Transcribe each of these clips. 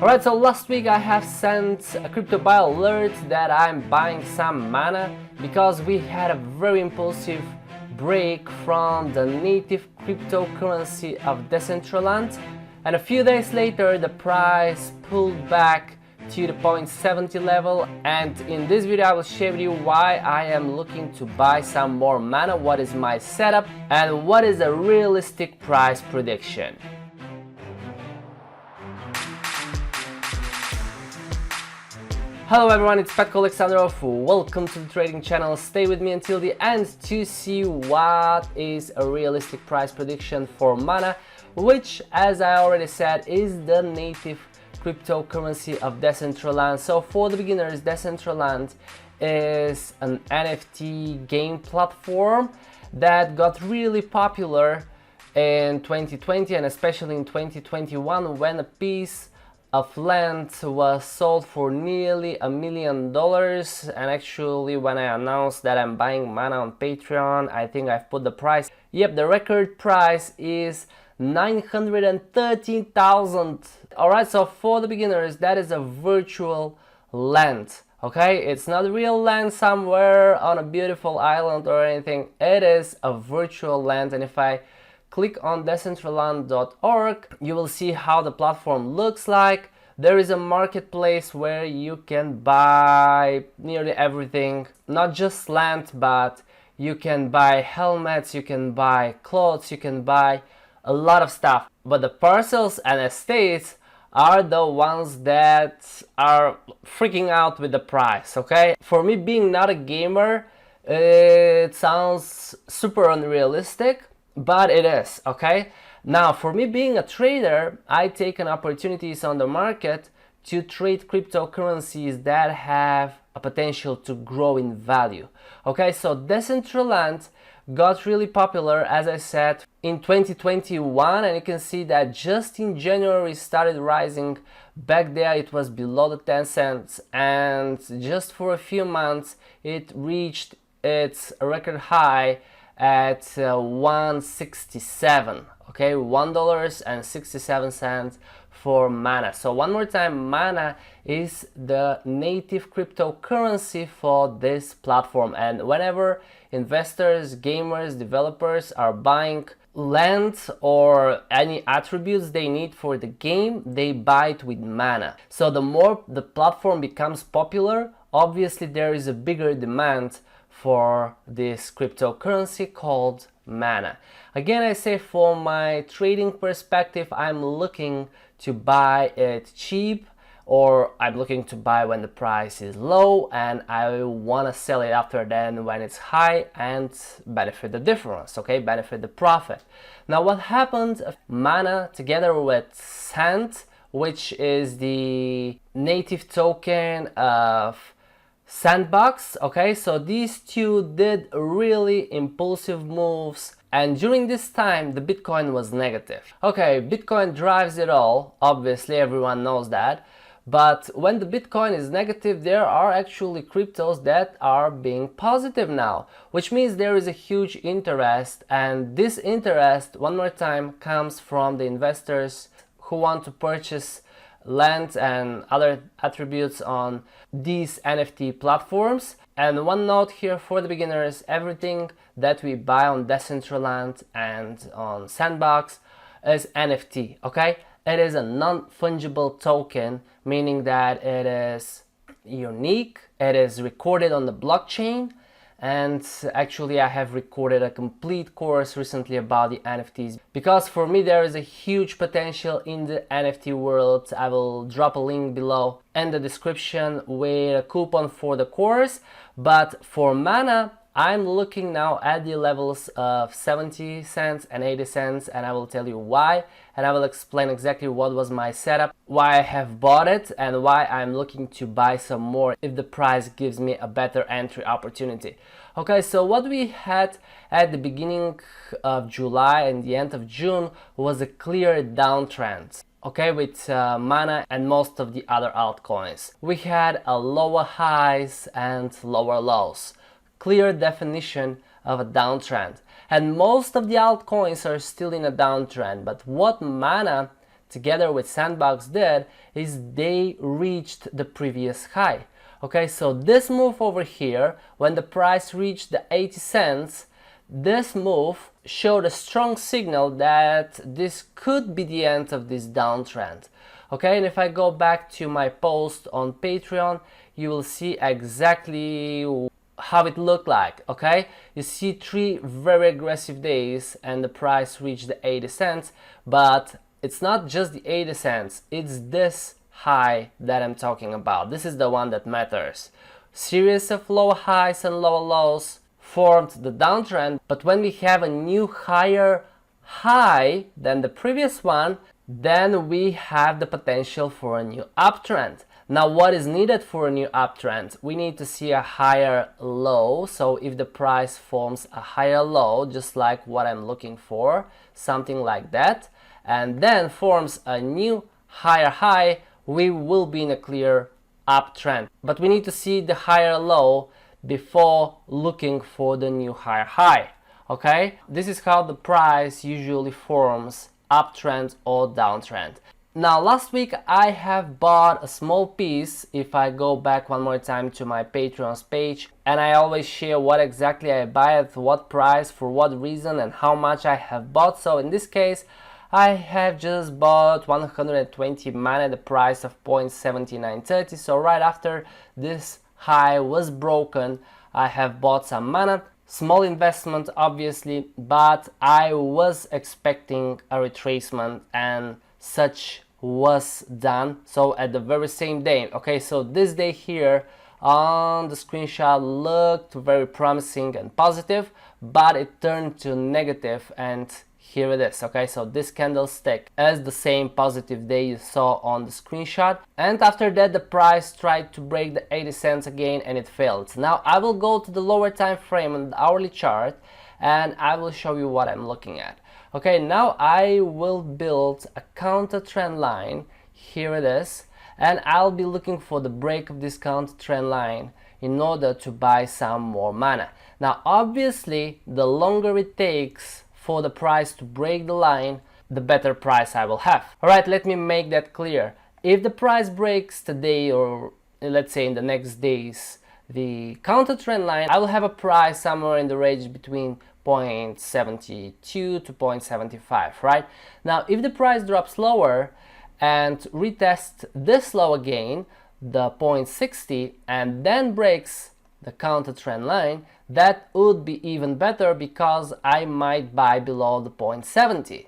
Alright, so last week I have sent a crypto buy alert that I'm buying some mana because we had a very impulsive break from the native cryptocurrency of Decentraland, and a few days later the price pulled back to the 0.70 level, and in this video I will share with you why I am looking to buy some more mana, what is my setup, and what is a realistic price prediction. Hello everyone, it's Petko Alexandrov. Welcome to the trading channel. Stay with me until the end to see what is a realistic price prediction for mana, which, as I already said, is the native cryptocurrency of Decentraland. So for the beginners, Decentraland is an NFT game platform that got really popular in 2020 and especially in 2021 when a piece of land was sold for nearly $1 million. And actually, when I announced that I'm buying mana on Patreon, I think I've put the price. Yep, the record price is 913,000. Alright, so for the beginners, that is a virtual land. Okay, it's not real land somewhere on a beautiful island or anything. It is a virtual land, and if I click on Decentraland.org, you will see how the platform looks like. There is a marketplace where you can buy nearly everything, not just land, but you can buy helmets, you can buy clothes, you can buy a lot of stuff. But the parcels and estates are the ones that are freaking out with the price, okay? For me, being not a gamer, it sounds super unrealistic, but it is, okay? Now, for me being a trader, I take an opportunities on the market to trade cryptocurrencies that have a potential to grow in value. Okay, so Decentraland got really popular, as I said, in 2021, and you can see that just in January started rising. Back there it was below the 10 cents, and just for a few months it reached its record high at 167, okay, $1.67 for mana. So one more time, mana is the native cryptocurrency for this platform, and whenever investors, gamers, developers are buying land or any attributes they need for the game, they buy it with mana. So the more the platform becomes popular, obviously there is a bigger demand for this cryptocurrency called mana. Again, I say for my trading perspective, I'm looking to buy it cheap, or I'm looking to buy when the price is low, and I want to sell it after then when it's high and benefit the difference, okay, benefit the profit. Now what happened, mana together with Sand, which is the native token of Sandbox, okay, so these two did really impulsive moves, and during this time the Bitcoin was negative. Okay, Bitcoin drives it all, obviously everyone knows that, but when the Bitcoin is negative, there are actually cryptos that are being positive now, which means there is a huge interest, and this interest, one more time, comes from the investors who want to purchase land and other attributes on these NFT platforms. And one note here for the beginners, everything that we buy on Decentraland and on Sandbox is NFT, okay? It is a non-fungible token, meaning that it is unique, it is recorded on the blockchain, and actually I have recorded a complete course recently about the NFTs, because for me there is a huge potential in the NFT world. I will drop a link below in the description with a coupon for the course. But for mana, I'm looking now at the levels of 70 cents and 80 cents, and I will tell you why, and I will explain exactly what was my setup, why I have bought it, and why I'm looking to buy some more if the price gives me a better entry opportunity. Okay, so what we had at the beginning of July and the end of June was a clear downtrend. Okay, with mana and most of the other altcoins. We had a lower highs and lower lows. Clear definition of a downtrend, and most of the altcoins are still in a downtrend. But what mana together with Sandbox did is they reached the previous high. Okay, so this move over here, when the price reached the 80 cents, this move showed a strong signal that this could be the end of this downtrend. Okay, and if I go back to my post on Patreon, you will see exactly how it looked like. Okay, you see 3 very aggressive days and the price reached the 80 cents, but it's not just the 80 cents, it's this high that I'm talking about. This is the one that matters. Series of low highs and low lows formed the downtrend, but when we have a new higher high than the previous one, then we have the potential for a new uptrend. Now, what is needed for a new uptrend? We need to see a higher low. So if the price forms a higher low, just like what I'm looking for, something like that, and then forms a new higher high, we will be in a clear uptrend. But we need to see the higher low before looking for the new higher high. Okay, this is how the price usually forms uptrend or downtrend. Now, last week I have bought a small piece. If I go back one more time to my Patreon's page, and I always share what exactly I buy at what price, for what reason, and how much I have bought. So in this case, I have just bought 120 mana at the price of 0.7930. So right after this high was broken, I have bought some mana. Small investment obviously, but I was expecting a retracement and such was done. So at the very same day, okay, so this day here on the screenshot looked very promising and positive, but it turned to negative, and here it is. Okay, so this candlestick is the same positive day you saw on the screenshot, and after that the price tried to break the 80 cents again and it failed. Now I will go to the lower time frame on the hourly chart and I will show you what I'm looking at. Okay, now I will build a counter trend line. Here it is, and I'll be looking for the break of this counter trend line in order to buy some more mana. Now obviously the longer it takes for the price to break the line, the better price I will have. Alright, let me make that clear. If the price breaks today, or let's say in the next days, the counter trend line, I will have a price somewhere in the range between 0.72 to 0.75, right? Now if the price drops lower and retests this low again, the 0.60, and then breaks the counter trend line, that would be even better because I might buy below the 0.70.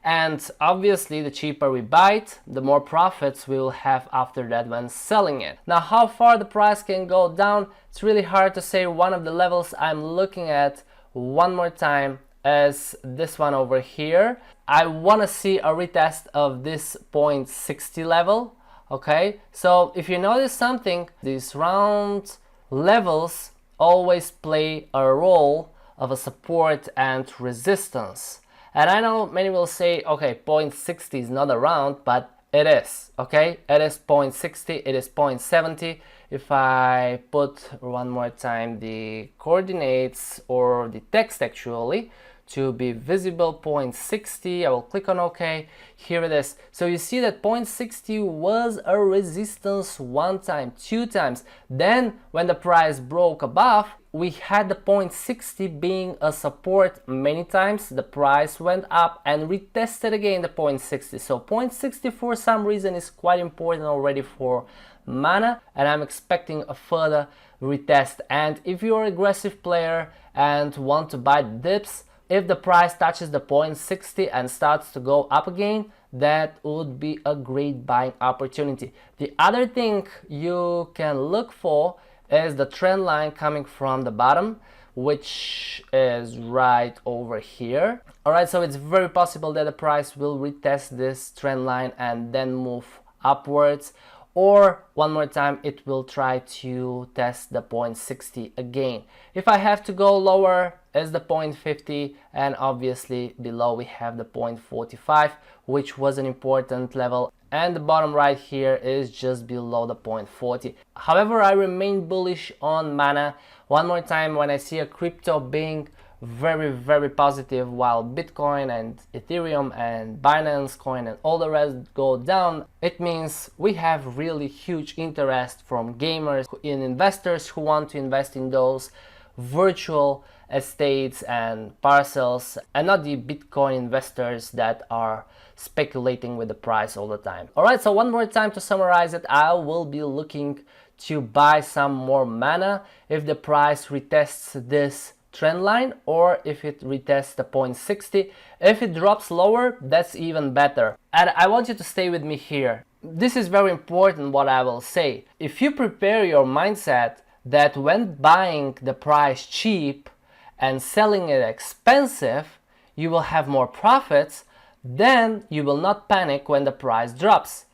And obviously the cheaper we buy it, the more profits we will have after that when selling it. Now how far the price can go down, it's really hard to say. One of the levels I'm looking at one more time is this one over here. I want to see a retest of this 0.60 level. Okay, so if you notice something, these round levels always play a role of a support and resistance. And I know many will say, okay, 0.60 is not around, but it is. Okay, it is 0.60, it is 0.70. If I put one more time the coordinates, or the text actually, to be visible, 0.60, I will click on OK. Here it is. So you see that 0.60 was a resistance one time, 2 times. Then when the price broke above, we had the 0.60 being a support many times. The price went up and retested again the 0.60. So 0.60 for some reason is quite important already for mana, and I'm expecting a further retest. And if you're an aggressive player and want to buy the dips, if the price touches the 0.60 and starts to go up again, that would be a great buying opportunity. The other thing you can look for is the trend line coming from the bottom, which is right over here. Alright, so it's very possible that the price will retest this trend line and then move upwards, or one more time it will try to test the 0.60 again. If I have to go lower, is the 0.50, and obviously below we have the 0.45, which was an important level, and the bottom right here is just below the 0.40. However, I remain bullish on mana. One more time, when I see a crypto being very positive, while Bitcoin and Ethereum and Binance Coin and all the rest go down, it means we have really huge interest from gamers and investors who want to invest in those virtual estates and parcels, and not the Bitcoin investors that are speculating with the price all the time. Alright, so one more time to summarize it, I will be looking to buy some more mana if the price retests this trend line, or if it retests the 0.60. If it drops lower, that's even better. And I want you to stay with me here. This is very important what I will say. If you prepare your mindset that when buying the price cheap and selling it expensive, you will have more profits, then you will not panic when the price drops.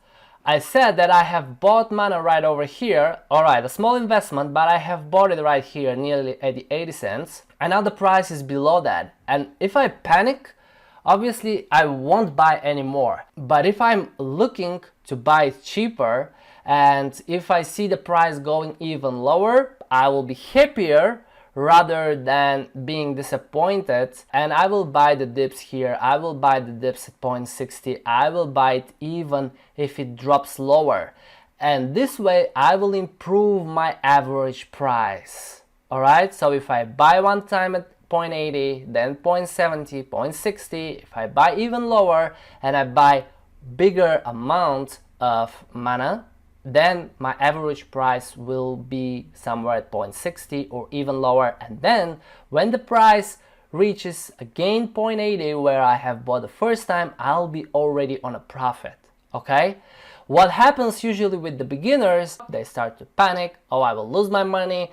I said that I have bought mana right over here. Alright, a small investment, but I have bought it right here nearly at the 80 cents. And now the price is below that. And if I panic, obviously I won't buy anymore. But if I'm looking to buy it cheaper, and if I see the price going even lower, I will be happier rather than being disappointed, and I will buy the dips here. I will buy the dips at 0.60. I will buy it even if it drops lower, and this way I will improve my average price. Alright, so if I buy one time at 0.80, then 0.70, 0.60, if I buy even lower and I buy bigger amount of mana, then my average price will be somewhere at 0.60 or even lower. And then when the price reaches again 0.80, where I have bought the first time, I'll be already on a profit. Okay, what happens usually with the beginners, they start to panic. Oh, I will lose my money,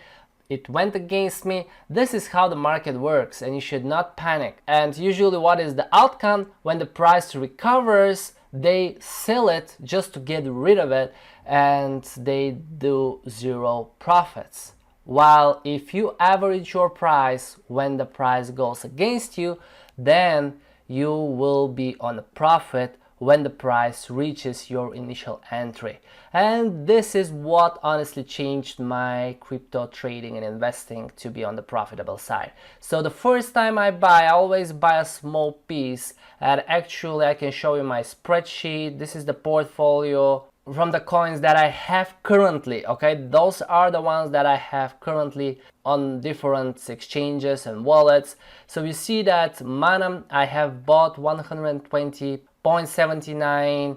it went against me. This is how the market works, and you should not panic. And usually what is the outcome? When the price recovers, they sell it just to get rid of it, and they do zero profits. While if you average your price when the price goes against you, then you will be on a profit when the price reaches your initial entry. And this is what honestly changed my crypto trading and investing to be on the profitable side. So the first time I buy, I always buy a small piece, and actually I can show you my spreadsheet. This is the portfolio from the coins that I have currently. Okay, those are the ones that I have currently on different exchanges and wallets. So you see that mana I have bought 120.79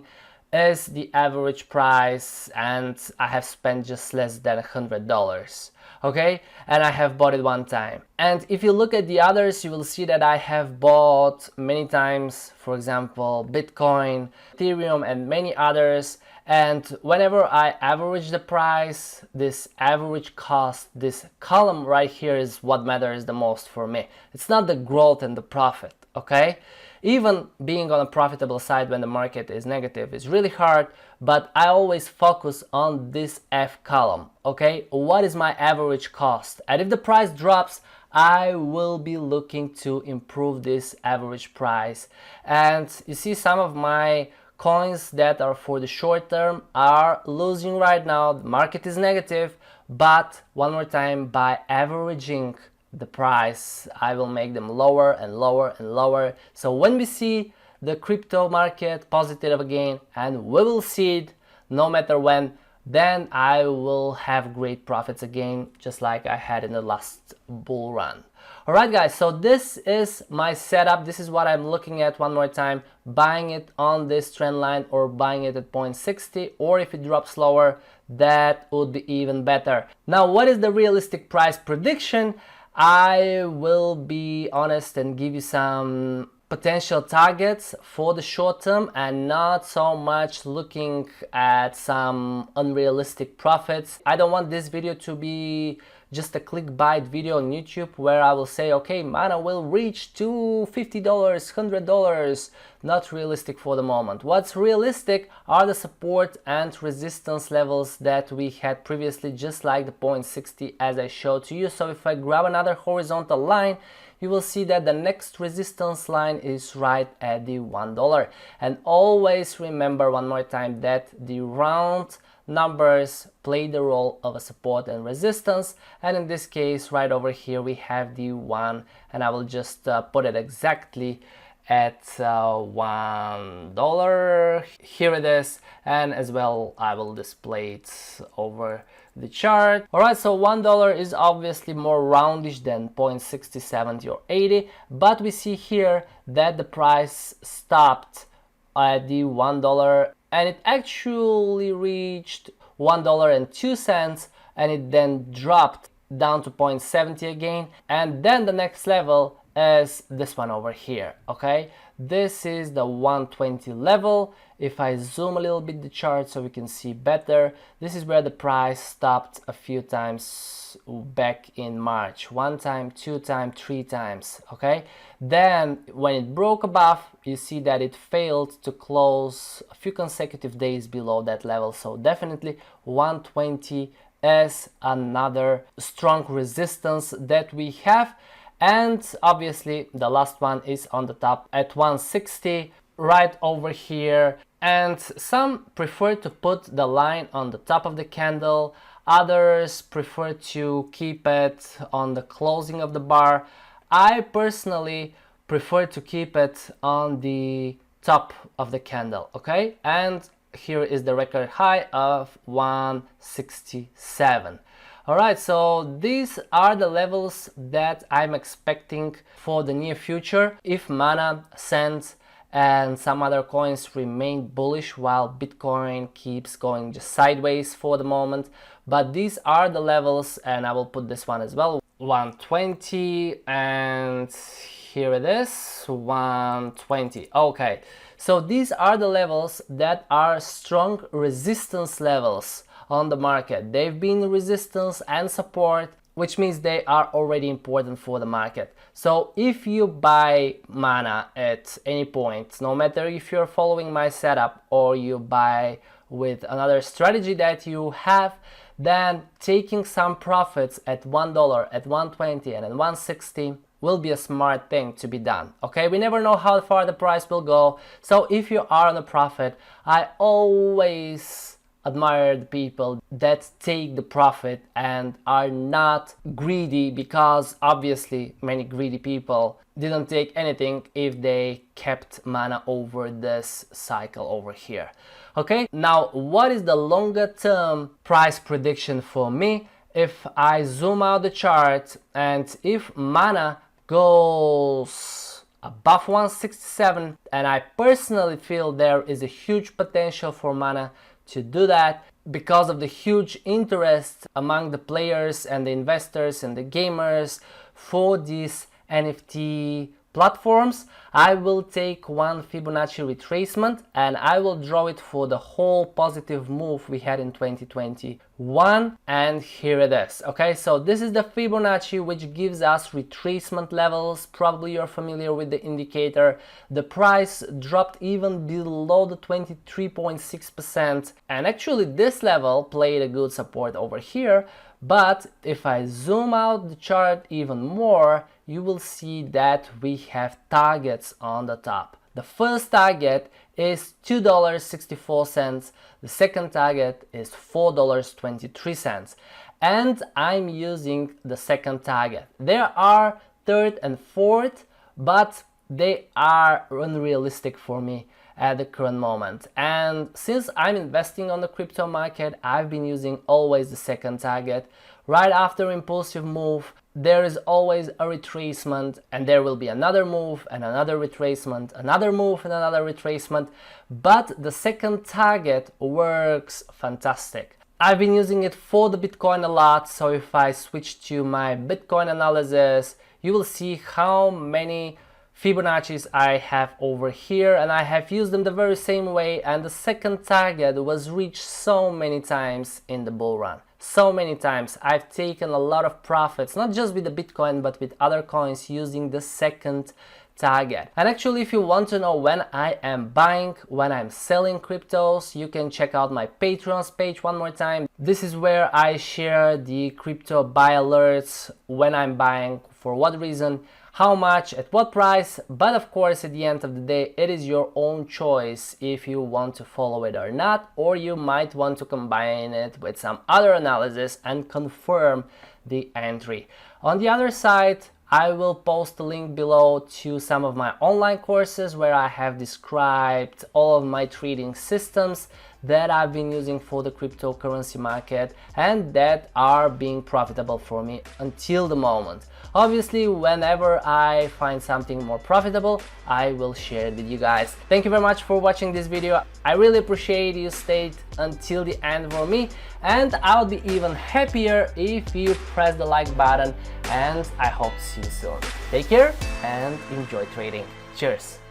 is the average price, and I have spent just less than $100. Okay, and I have bought it one time. And if you look at the others, you will see that I have bought many times, for example Bitcoin, Ethereum and many others. And whenever I average the price, this average cost, this column right here is what matters the most for me. It's not the growth and the profit. Okay, even being on a profitable side when the market is negative is really hard, but I always focus on this F column. Okay, what is my average cost? And if the price drops, I will be looking to improve this average price. And you see some of my coins that are for the short term are losing right now. The market is negative, but one more time, by averaging the price, I will make them lower and lower and lower. So when we see the crypto market positive again, and we will see it no matter when, then I will have great profits again, just like I had in the last bull run. Alright guys, so this is my setup. This is what I'm looking at one more time, buying it on this trend line or buying it at 0.60, or if it drops lower, that would be even better. Now, what is the realistic price prediction? I will be honest and give you some potential targets for the short term, and not so much looking at some unrealistic profits. I don't want this video to be just a clickbait video on YouTube where I will say, okay, mana will reach to $50, $100. Not realistic for the moment. What's realistic are the support and resistance levels that we had previously, just like the 0.60 as I showed to you. So if I grab another horizontal line, you will see that the next resistance line is right at the $1. And always remember one more time that the round numbers play the role of a support and resistance, and in this case right over here we have the 1, and I will just put it exactly at $1. Here it is, and as well I will display it over the chart. Alright, so $1 is obviously more roundish than 0.60, 70 or 80, but we see here that the price stopped at the $1 and it actually reached $1.02, and it then dropped down to 0.70 again, and then the next level is this one over here. Okay, this is the 120 level. If I zoom a little bit the chart so we can see better, this is where the price stopped a few times back in March. 1 time, 2 times, 3 times. Okay, then when it broke above, you see that it failed to close a few consecutive days below that level. So definitely 120 is another strong resistance that we have. And obviously the last one is on the top at 160 right over here, and some prefer to put the line on the top of the candle, others prefer to keep it on the closing of the bar. I personally prefer to keep it on the top of the candle. Okay, and here is the record high of 167. Alright, so these are the levels that I'm expecting for the near future if Mana, Cent and some other coins remain bullish while Bitcoin keeps going just sideways for the moment. But these are the levels, and I will put this one as well, 120, and here it is, 120. Okay, so these are the levels that are strong resistance levels on the market. They've been resistance and support, which means they are already important for the market. So if you buy Mana at any point, no matter if you're following my setup or you buy with another strategy that you have, then taking some profits at $1, at 120 and at 160 will be a smart thing to be done. Okay, we never know how far the price will go. So if you are on a profit, I always admire the people that take the profit and are not greedy, because obviously many greedy people didn't take anything if they kept Mana over this cycle over here. Okay, now what is the longer term price prediction for me? If I zoom out the chart and if Mana goes above 167, and I personally feel there is a huge potential for Mana to do that because of the huge interest among the players and the investors and the gamers for these NFT platforms, I will take one Fibonacci retracement and I will draw it for the whole positive move we had in 2021, and here it is. Okay, so this is the Fibonacci, which gives us retracement levels. Probably you're familiar with the indicator. The price dropped even below the 23.6%, and actually this level played a good support over here. But if I zoom out the chart even more, you will see that we have targets on the top. The first target is $2.64, the second target is $4.23, and I'm using the second target. There are third and fourth, but they are unrealistic for me at the current moment. And since I'm investing on the crypto market, I've been using always the second target. Right after impulsive move, there is always a retracement, and there will be another move and another retracement, another move and another retracement, but the second target works fantastic. I've been using it for the Bitcoin a lot, so if I switch to my Bitcoin analysis, you will see how many Fibonacci's I have over here, and I have used them the very same way, and the second target was reached so many times in the bull run. So many times. I've taken a lot of profits, not just with the Bitcoin but with other coins, using the second target. And actually, if you want to know when I am buying, when I'm selling cryptos, you can check out my Patreon's page one more time. This is where I share the crypto buy alerts, when I'm buying, for what reason, how much, at what price, but of course at the end of the day it is your own choice if you want to follow it or not, or you might want to combine it with some other analysis and confirm the entry. On the other side, I will post a link below to some of my online courses where I have described all of my trading systems that I've been using for the cryptocurrency market and that are being profitable for me until the moment. Obviously, whenever I find something more profitable, I will share it with you guys. Thank you very much for watching this video. I really appreciate you stayed until the end for me, and I'll be even happier if you press the like button, and I hope to see you soon. Take care and enjoy trading. Cheers!